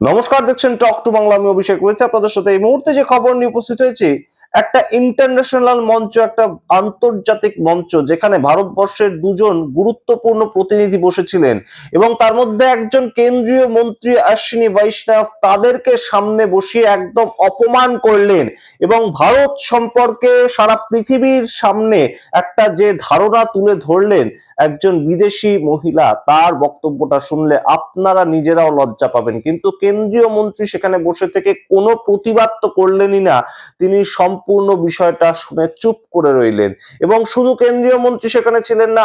নমস্কার, দেখছেন talk to Bangla. আমি অভিষেক রয়েছে আপনাদের সাথে। এই মুহূর্তে যে খবর নিয়ে উপস্থিত হয়েছি, একটা ইন্টারন্যাশনাল মঞ্চ, একটা আন্তর্জাতিক মঞ্চ, যেখানে ভারতবর্ষের দুজন গুরুত্বপূর্ণ প্রতিনিধি বসেছিলেন এবং তার মধ্যে একজন কেন্দ্রীয় মন্ত্রী অশ্বিনী বৈষ্ণব তাদেরকে সামনে বসিয়ে একদম অপমান করলেন এবং ভারত সম্পর্কে সারা পৃথিবীর সামনে একটা যে ধারণা তুলে ধরলেন একজন বিদেশি মহিলা, তার বক্তব্যটা শুনলে আপনারা নিজেরাও লজ্জা পাবেন। কিন্তু কেন্দ্রীয় মন্ত্রী সেখানে বসে থেকে কোনো প্রতিবাদ তো করলেনই না, তিনি সম্পূর্ণ বিষয়টা শুনে চুপ করে রইলেন। এবং শুধু কেন্দ্রীয় মন্ত্রী সেখানে ছিলেন না,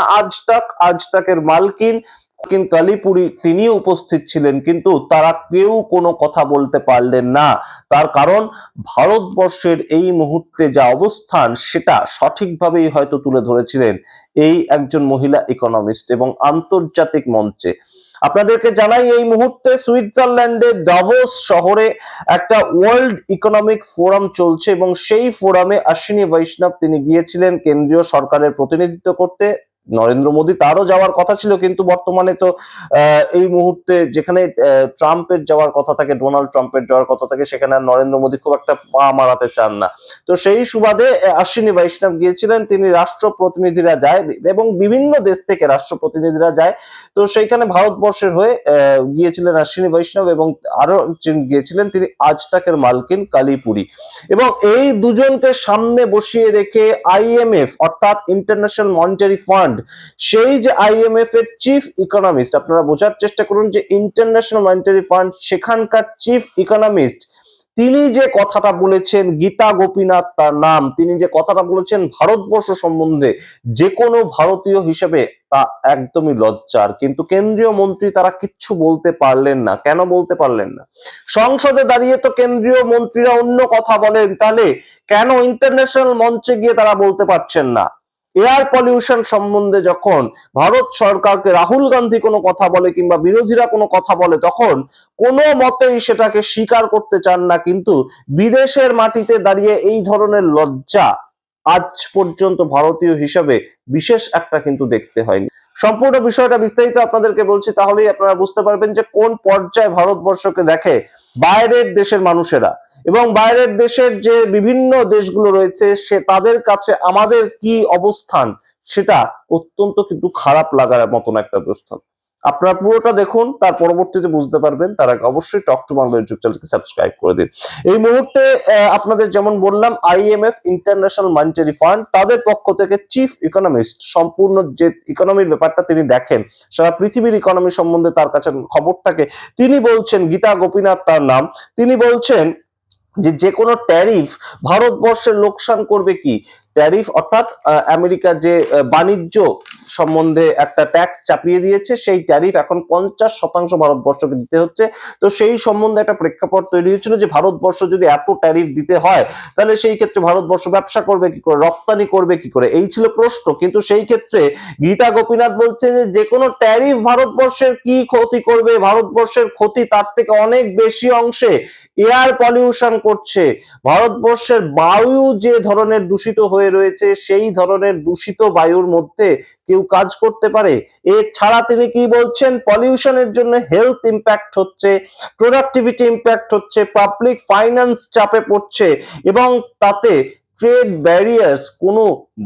আজ তাকের মালকিন কালীপুরী তিনি উপস্থিত ছিলেন, কিন্তু তারা কেউ কোনো কথা বলতে পারলেন না। তার কারণ, ভারতবর্ষের এই মুহূর্তে যা অবস্থান সেটা সঠিকভাবেই হয়তো তুলে ধরেছিলেন এই একজন মহিলা ইকোনমিস্ট এবং আন্তর্জাতিক মঞ্চে। আপনাদেরকে জানাই, এই মুহূর্তে সুইজারল্যান্ডের ডাভোস শহরে একটা ওয়ার্ল্ড ইকোনমিক ফোরাম চলছে এবং সেই ফোরামে অশ্বিনী বৈষ্ণব তিনি গিয়েছিলেন কেন্দ্রীয় সরকারের প্রতিনিধিত্ব করতে। নরেন্দ্র মোদী তারও যাওয়ার কথা ছিল, কিন্তু বর্তমানে তো এই মুহূর্তে যেখানে ট্রাম্পের যাওয়ার কথা থাকে, ডোনাল্ড ট্রাম্পের যাওয়ার কথা থাকে, সেখানে আর নরেন্দ্র মোদী খুব একটা পা মারাতে চান না। তো সেই সুবাদে অশ্বিনী বৈষ্ণব গিয়েছিলেন। তিনি রাষ্ট্র প্রতিনিধিরা যায় এবং বিভিন্ন দেশ থেকে রাষ্ট্র প্রতিনিধিরা যায়। তো সেইখানে ভারতবর্ষের হয়ে গিয়েছিলেন অশ্বিনী বৈষ্ণব এবং আরো একজন গিয়েছিলেন, তিনি আজ তাকের মালকিন কালীপুরী। এবং এই দুজনকে সামনে বসিয়ে রেখে আইএমএফ অর্থাৎ ইন্টারন্যাশনাল মনিটারি ফান্ড, সেই যে আইএমএফ এর চিফ ইকোনমিস্ট, আপনারা বোঝার চেষ্টা করুন যে ইন্টারন্যাশনাল মনিটারি ফান্ড সেখানকার চিফ ইকোনমিস্ট, তিনি যে কথাটা বলেছেন, গীতা গোপীনাথ তার নাম, তিনি যে কথাটা বলেছেন ভারতবর্ষ সম্বন্ধে, যে কোনো ভারতীয় হিসেবে তা একদমই লজ্জার। কিন্তু কেন্দ্রীয় মন্ত্রী তারা কিচ্ছু বলতে পারলেন না। কেন বলতে পারলেন না? সংসদে দাঁড়িয়ে তো কেন্দ্রীয় মন্ত্রীরা অন্য কথা বলেন, তাহলে কেন ইন্টারন্যাশনাল মঞ্চে গিয়ে তারা বলতে পারছেন না? এয়ার পলিউশন সম্বন্ধে যখন ভারত সরকারকে রাহুল গান্ধী কোনো কথা বলে কিংবা বিরোধীরা কোনো কথা বলে, তখন কোনো মতেই সেটাকে স্বীকার করতে চান না। কিন্তু বিদেশের মাটিতে দাঁড়িয়ে এই ধরনের লজ্জা আজ পর্যন্ত ভারতীয় হিসাবে বিশেষ একটা কিন্তু দেখতে হয়নি। সম্পূর্ণ বিষয়টা বিস্তারিত আপনাদেরকে বলছি, তাহলেই আপনারা বুঝতে পারবেন যে কোন পর্যায়ে ভারতবর্ষকে দেখে বাইরের দেশের মানুষেরা এবং বাইরের দেশের যে বিভিন্ন দেশগুলো রয়েছে, সে তাদের কাছে আমাদের কি অবস্থান, সেটা অত্যন্ত কিন্তু খারাপ লাগার মতন একটা অবস্থান। আপনারা পুরোটা দেখুন, তার পরবর্তীতে বুঝতে পারবেন। তার আগে অবশ্যই টক টু বাংলা ইউটিউব চ্যানেলকে সাবস্ক্রাইব করে দিন। এই মুহূর্তে আপনাদের যেমন বললাম, আইএমএফ ইন্টারন্যাশনাল মনিটারি ফান্ড, তাদের পক্ষ থেকে চিফ ইকোনমিস্ট সম্পূর্ণ যে ইকোনমির ব্যাপারটা তিনি দেখেন, সারা পৃথিবীর ইকোনমি সম্বন্ধে তার কাছে খবর থাকে, তিনি বলছেন, গীতা গোপীনাথ তার নাম, তিনি বলছেন যে কোনো ট্যারিফ ভারতবর্ষের লোকসান করবে কি? ট্যারিফ অর্থাৎ আমেরিকা যে বাণিজ্য সম্বন্ধে একটা ট্যাক্স চাপিয়ে দিয়েছে, সেই ট্যারিফ এখন 50% ভারতবর্ষকে দিতে হচ্ছে। তো সেই সম্বন্ধে একটা প্রেক্ষাপট তৈরি হয়েছিল যে ভারতবর্ষ যদি এত ট্যারিফ দিতে হয়, তাহলে সেই ক্ষেত্রে ভারতবর্ষ ব্যবসা করবে কি করে, রপ্তানি করবে কি করে, এই ছিল প্রশ্ন। কিন্তু সেই ক্ষেত্রে গীতা গোপীনাথ বলছে যে কোনো ট্যারিফ ভারতবর্ষের কি ক্ষতি করবে? ভারতবর্ষের ক্ষতি তার থেকে অনেক বেশি অংশে এয়ার পলিউশন করছে। ভারতবর্ষের বায়ু যে ধরনের দূষিত হয়ে রয়েছে, সেই ধরনের দূষিত বায়ুর মধ্যে কেউ কাজ করতে পারে? এছাড়া তিনি কি বলছেন, পলিউশনের জন্য হেলথ ইম্প্যাক্ট হচ্ছে, প্রোডাক্টিভিটি ইম্প্যাক্ট হচ্ছে, পাবলিক ফাইন্যান্স চাপে পড়ছে এবং তাতে ট্রেড ব্যারিয়ার্স কোনো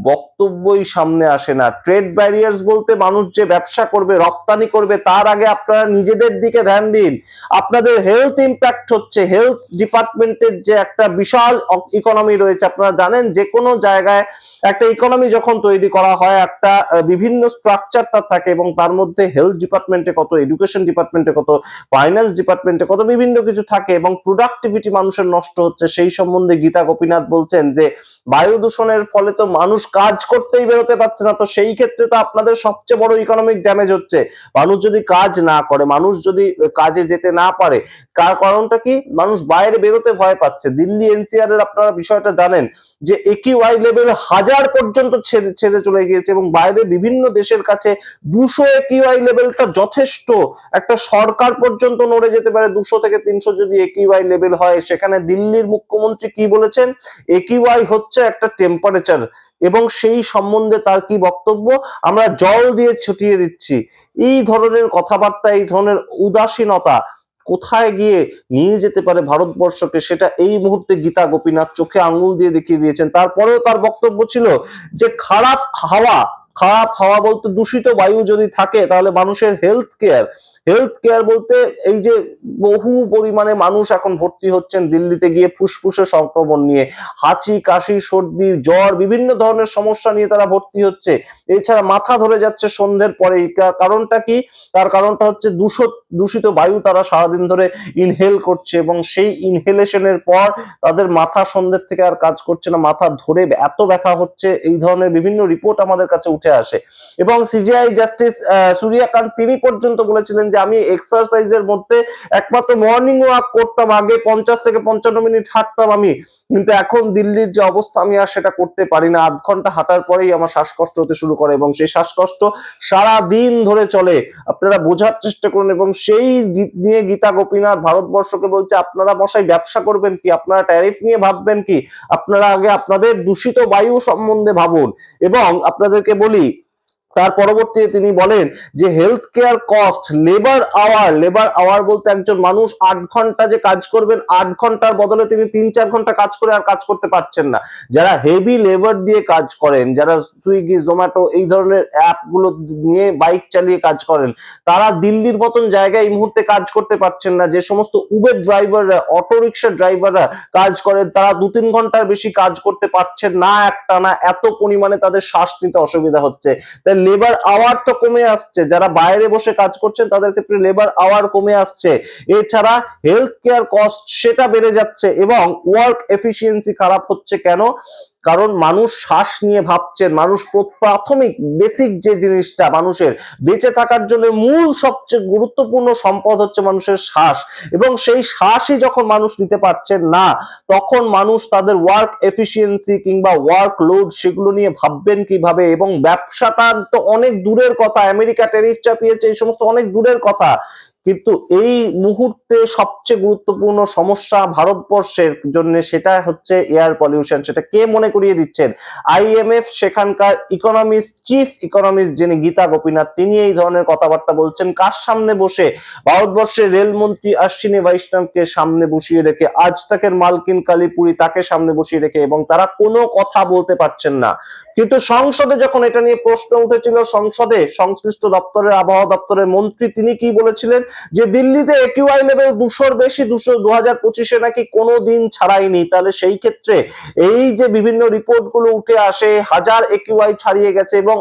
বক্তব্যই সামনে আসে না। ট্রেড ব্যারিয়ার্স বলতে মানুষ যে ব্যবসা করবে, রপ্তানি করবে, তার আগে আপনারা নিজেদের দিকে ধ্যান দিন। আপনাদের হেলথ ইম্প্যাক্ট হচ্ছে, হেলথ ডিপার্টমেন্টের যে একটা বিশাল ইকোনমি রয়েছে, আপনারা জানেন যে কোনো জায়গায় একটা ইকোনমি যখন তৈরি করা হয়, একটা বিভিন্ন স্ট্রাকচার তার থাকে এবং তার মধ্যে হেলথ ডিপার্টমেন্টে কত, এডুকেশন ডিপার্টমেন্টে কত, ফাইন্যান্স ডিপার্টমেন্টে কত, বিভিন্ন কিছু থাকে এবং প্রোডাক্টিভিটি মানুষের নষ্ট হচ্ছে। সেই সম্বন্ধে গীতা গোপীনাথ বলছেন যে বায়ু দূষণের ফলে তো মানুষ কাজ করতেই বেরোতে পারছে না। তো সেই ক্ষেত্রে তো আপনাদের সবচেয়ে বড় ইকোনমিক ড্যামেজ হচ্ছে। মানুষ যদি কাজ না করে, মানুষ যদি কাজে যেতে না পারে, কার কারণটা কি? মানুষ বাইরে বেরোতে ভয় পাচ্ছে। দিল্লি এনসিআর এর আপনারা বিষয়টা জানেন যে একিউআই লেভেল 1000 পর্যন্ত ছেড়ে চলে গিয়েছে এবং বাইরে বিভিন্ন দেশের কাছে 200 একিউআই লেভেলটা যথেষ্ট। একটা সরকার পর্যন্ত নড়ে যেতে পারে 200 থেকে 300 যদি একিউআই লেভেল হয়। সেখানে দিল্লির মুখ্যমন্ত্রী কি বলেছেন? একিউআই হচ্ছে একটা টেম্পারেচার এবং সেই সম্বন্ধে তার কি বক্তব্য? আমরা জল দিয়ে ছুটিয়ে দিচ্ছি। এই ধরনের কথাবার্তা, এই ধরনের উদাসীনতা কোথায় গিয়ে নিয়ে যেতে পারে ভারতবর্ষকে, সেটা এই মুহূর্তে গীতা গোপীনাথ চোখে আঙুল দিয়ে দেখিয়ে দিয়েছেন। তারপরেও তার বক্তব্য ছিল যে খারাপ হাওয়া বলতে দূষিত বায়ু যদি থাকে, তাহলে মানুষের হেলথ কেয়ার বলতে এই যে বহু পরিমাণে মানুষ এখন ভর্তি হচ্ছেন দিল্লিতে গিয়ে ফুসফুসে সংক্রমণ নিয়ে, হাঁচি কাশি সর্দি জ্বর বিভিন্ন ধরনের সমস্যা নিয়ে তারা ভর্তি হচ্ছে। এছাড়া মাথা ধরে যাচ্ছে সন্ধ্যের পরেই। কারণটা কি? তার কারণটা হচ্ছে দূষিত বায়ু তারা সারাদিন ধরে ইনহেল করছে, এবং সেই ইনহেলেশনের পর তাদের মাথা সন্ধ্যের থেকে আর কাজ করছে না, মাথা ধরে এত ব্যথা হচ্ছে, এই ধরনের বিভিন্ন রিপোর্ট আমাদের কাছে উঠে আসে। এবং সিজিআই জাস্টিস সূর্যকান্ত তিনি পর্যন্ত বলেছিলেন যে আমি এক্সারসাইজের মধ্যে একমাত্র মর্নিং ওয়াক করতাম, আগে 50 থেকে 55 মিনিট হাঁটতাম আমি, কিন্তু এখন দিল্লির যে অবস্থা আমি আর সেটা করতে পারি না। আধ ঘন্টা হাঁটার পরেই আমার শ্বাসকষ্ট হতে শুরু করে, এবং সেই শ্বাসকষ্ট সারা দিন ধরে চলে। আপনারা বোঝার চেষ্টা করুন। এবং সেই নিয়ে গীতা গোপীনাথ ভারতবর্ষকে বলছে আপনারা মশাই ব্যবসা করবেন কি, আপনারা ট্যারিফ নিয়ে ভাববেন কি, আপনারা আগে আপনাদের দূষিত বায়ু সম্বন্ধে ভাবুন। এবং আপনাদেরকে বলি, তার পরবর্তীতে তিনি বলেন যে health care cost labour hour বলতে একজন মানুষ 8 ঘন্টা যে কাজ করবেন, 8 ঘন্টার বদলে তিনি 3-4 ঘন্টা কাজ করে আর কাজ করতে পারছেন না। যারা হেভি লেবার দিয়ে কাজ করেন, যারা সুইগি জোম্যাটো এই ধরনের অ্যাপগুলো নিয়ে বাইক চালিয়ে কাজ করেন, তারা দিল্লির মতন জায়গায় এই মুহূর্তে কাজ করতে পারছেন না। যে সমস্ত উবের ড্রাইভাররা, অটোরিকশা ড্রাইভাররা কাজ করেন, তারা 2-3 ঘন্টার বেশি কাজ করতে পারছেন না একটানা, এত পরিমাণে তাদের শ্বাস নিতে অসুবিধা হচ্ছে। তাই লেবার আওয়ার তো কমে আসছে, যারা বাইরে বসে কাজ করছেন তাদের ক্ষেত্রে লেবার আওয়ার কমে আসছে। এছাড়া হেলথ কেয়ার কস্ট সেটা বেড়ে যাচ্ছে, এবং ওয়ার্ক এফিসিয়েন্সি খারাপ হচ্ছে। কেন? কারণ মানুষ শ্বাস নিয়ে ভাবছেন। মানুষ প্রাথমিক বেসিক যে জিনিসটা মানুষের বেঁচে থাকার জন্য মূল সবচেয়ে গুরুত্বপূর্ণ সম্পদ হচ্ছে মানুষের শ্বাস, এবং সেই শ্বাসই যখন মানুষ নিতে পারছেন না, তখন মানুষ তাদের ওয়ার্ক এফিসিয়েন্সি কিংবা ওয়ার্ক লোড সেগুলো নিয়ে ভাববেন কিভাবে। এবং ব্যবসাটা তো অনেক দূরের কথা, আমেরিকা ট্যারিফ চাপিয়েছে, এই সমস্ত অনেক দূরের কথা, কিন্তু এই মুহূর্তে সবচেয়ে গুরুত্বপূর্ণ সমস্যা ভারতবর্ষের জন্য সেটা হচ্ছে এয়ার পলিউশন। সেটা কে মনে করিয়ে দিচ্ছেন? আইএমএফ সেখানকার চিফ ইকোনমিস্ট যিনি গীতা গোপীনাথ, তিনি এই ধরনের কথাবার্তা বলছেন। কার সামনে বসে? ভারতবর্ষের রেলমন্ত্রী অশ্বিনী বৈষ্ণবকে সামনে বসিয়ে রেখে, আজ তাকের মালকিন কালীপুরি তাকে সামনে বসিয়ে রেখে, এবং তারা কোনো কথা বলতে পারছেন না। কিন্তু সংসদে যখন এটা নিয়ে প্রশ্ন উঠেছিল, সংসদে সংশ্লিষ্ট দপ্তরের আবহাওয়া দপ্তরের মন্ত্রী তিনি কি বলেছিলেন? যে দিল্লিতে একিউআই লেভেল 200-র বেশি, 2025-এ নাকি কোনো দিন ছাড়ায়নি। তাহলে সেই ক্ষেত্রে এই যে বিভিন্ন রিপোর্ট গুলো উঠে আসে, 1000 একিউআই ছাড়িয়ে গেছে, এবং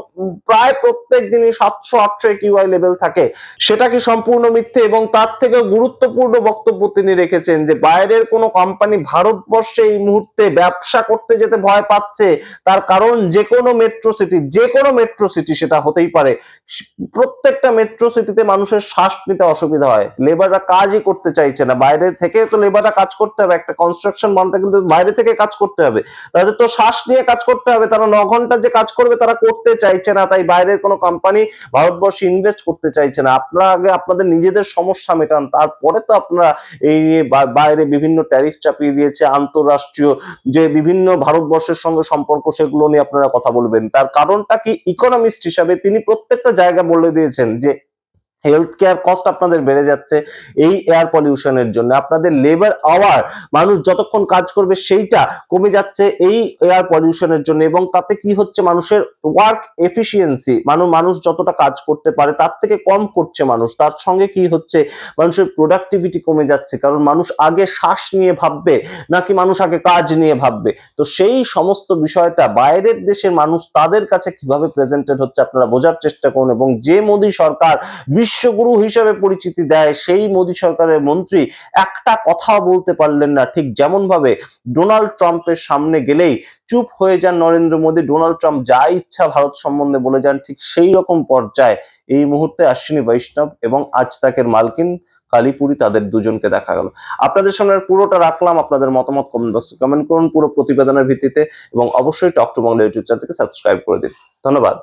প্রায় প্রত্যেক দিনই 700-800 একিউআই লেভেল থাকে, সেটা কি সম্পূর্ণ মিথ্যে? এবং তার থেকে গুরুত্বপূর্ণ বক্তব্য তিনি রেখেছেন যে বাইরের কোনো কোম্পানি ভারতবর্ষে এই মুহূর্তে ব্যবসা করতে যেতে ভয় পাচ্ছে। তার কারণ যে কোনো মেট্রো সিটি সেটা হতেই পারে, প্রত্যেকটা মেট্রো সিটিতে মানুষের শ্বাস নিতে অসুবিধা হয়, লেবাররা কাজই করতে চাইছে না। বাইরে থেকে তো লেবাররা কাজ করতে হবে, একটা কনস্ট্রাকশন বানাতে কিন্তু বাইরে থেকে কাজ করতে হবে, তাদের তো শ্বাস নিয়ে কাজ করতে হবে। তারা 9 ঘন্টা যে কাজ করবে তারা করতে চাইছে না, তাই বাইরের কোনো কোম্পানি ভারতবর্ষে ইনভেস্ট করতে চাইছে না। আপনারা আগে আপনাদের নিজেদের সমস্যা মেটান, তারপরে তো আপনারা এই নিয়ে বাইরে বিভিন্ন ট্যারিফ চাপিয়ে দিয়েছে, আন্তঃরাষ্ট্রীয় যে বিভিন্ন ভারতবর্ষের সঙ্গে সম্পর্ক সেগুলো নিয়ে আপনারা কথা বলবেন। তার কারণটা কি? ইকোনমিস্ট হিসাবে তিনি প্রত্যেকটা জায়গা বলে দিয়েছেন যে হেলথ কেয়ার কস্ট আপনাদের বেড়ে যাচ্ছে এই এয়ার পলিউশনের জন্য। আপনাদের লেবার আওয়ার, মানুষ যতক্ষণ কাজ করবে সেইটা কমে যাচ্ছে এই এয়ার পলিউশনের জন্য। এবং তাতে কি হচ্ছে? মানুষের ওয়ার্ক এফিসিয়েন্সি, মানুষ যতটা কাজ করতে পারে তার থেকে কম করছে মানুষ। তার সঙ্গে কি হচ্ছে? মানুষের প্রোডাক্টিভিটি কমে যাচ্ছে, কারণ মানুষ আগে শ্বাস নিয়ে ভাববে নাকি মানুষ আগে কাজ নিয়ে ভাববে। তো সেই সমস্ত বিষয়টা বাইরের দেশের মানুষ তাদের কাছে কিভাবে প্রেজেন্টেড হচ্ছে আপনারা বোঝার চেষ্টা করুন। এবং যে মোদী সরকার বিশ্বগুরু হিসেবে পরিচিতি দেয়, সেই মোদী সরকারের মন্ত্রী একটা কথাও বলতে পারলেন না। ঠিক যেমন ভাবে ডোনাল্ড ট্রাম্পের সামনে গেলেই চুপ হয়ে যান নরেন্দ্র মোদী, ডোনাল্ড ট্রাম্প যা ইচ্ছা ভারত সম্বন্ধে বলে যান, ঠিক সেই রকম পর্যায়ে এই মুহূর্তে অশ্বিনী বৈষ্ণব এবং আজ তাকের মালকিন কালীপুরি, তাদের দুজনকে দেখা গেল। আপনাদের সামনে পুরোটা রাখলাম, আপনাদের মতামত কমেন্ট করুন পুরো প্রতিবেদনের ভিত্তিতে, এবং অবশ্যই টক টু বাংলা ইউটিউব চ্যানেলকে সাবস্ক্রাইব করে দিন। ধন্যবাদ।